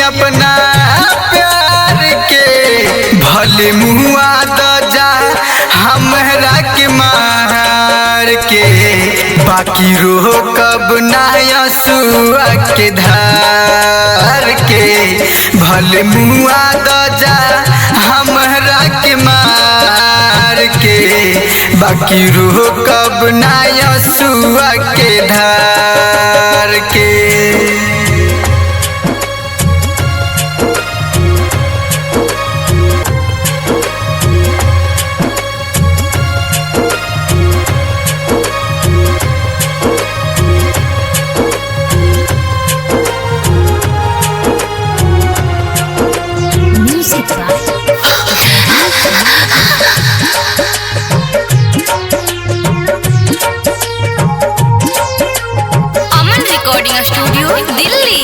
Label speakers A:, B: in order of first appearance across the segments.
A: अपना प्यार के, भले मुआ द जा हमरा के मार के, बाकी रोकब ना यसुआ के धार के, भले मुआ द जा हमरा के मार के, बाकी रोकब ना यसुआ के धार के।
B: अमन रिकॉर्डिंग स्टूडियो दिल्ली।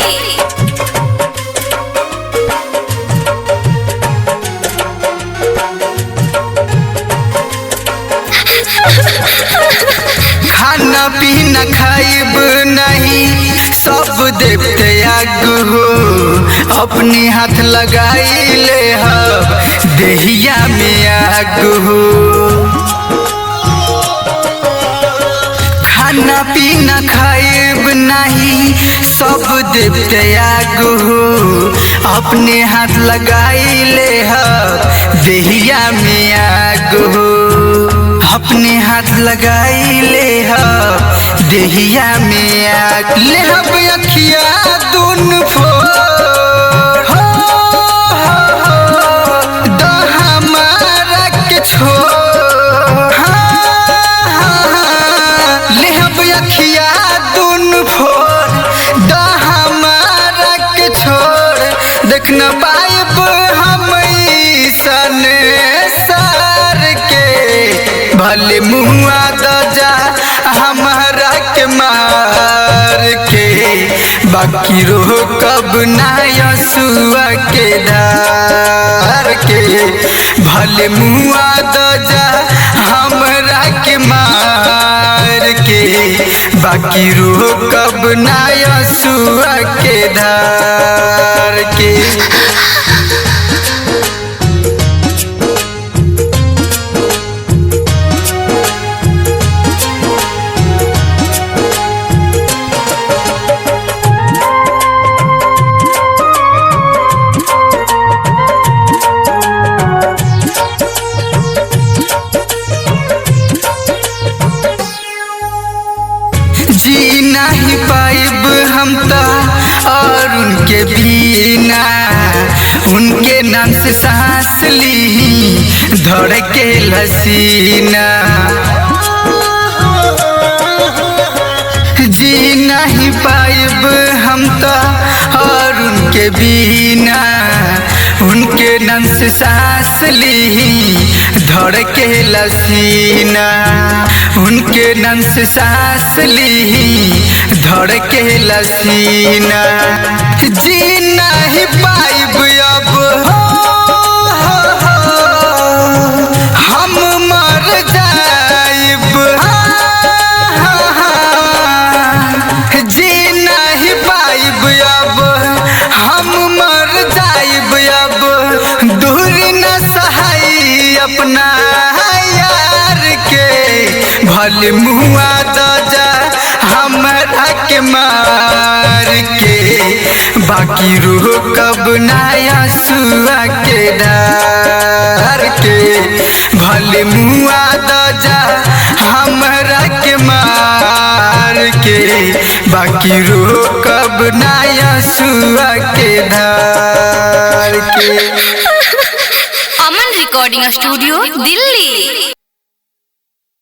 A: खाना पीना खाइब नहीं सब देवते आग हो, अपने हाथ लगाई ले देहिया में आग हो। खाना पीना खाइब नहीं सब देवते आग हो, अपने हाथ लगाई ले देहिया में आग हो, अपने हाथ लगाई ले देहिया में आग ले अखिया दून फोड़ हो, द हमारा के छोड़, ले अखिया दून फोड़, द हमारा के छोड़, देख न पाइब हम सन सार के, भले मुआ द जा हमरा के मार के, बाकी रोकब ना यसुआ के धार के, भले मुआ द जा हमरा के मार के, बाकी रोकब ना यसुआ के धार के। जी नहीं पाइब हम तो और उनके बिना, उनके नाम से सांस ली धड़के लसीना। जी नहीं पाइब हम तो और उनके बिना, उनके नाम से सांस ली धड़के लसीना, उनके नाम से सांस ली धड़के लसीना। जी नहीं पाइब अब हम मर जाइब, जी नहीं पाइब अब हम मर जाइब, अब दूर न सहाई अपना यार के, भले मुआ द जा हमरा के मार के, बाकी रोकब ना यसुआ के धार के, भले मुआ द जा हमरा के मार के, बाकी रोकब ना यसुआ के धार के।
B: अमन रिकॉर्डिंग स्टूडियो दिल्ली।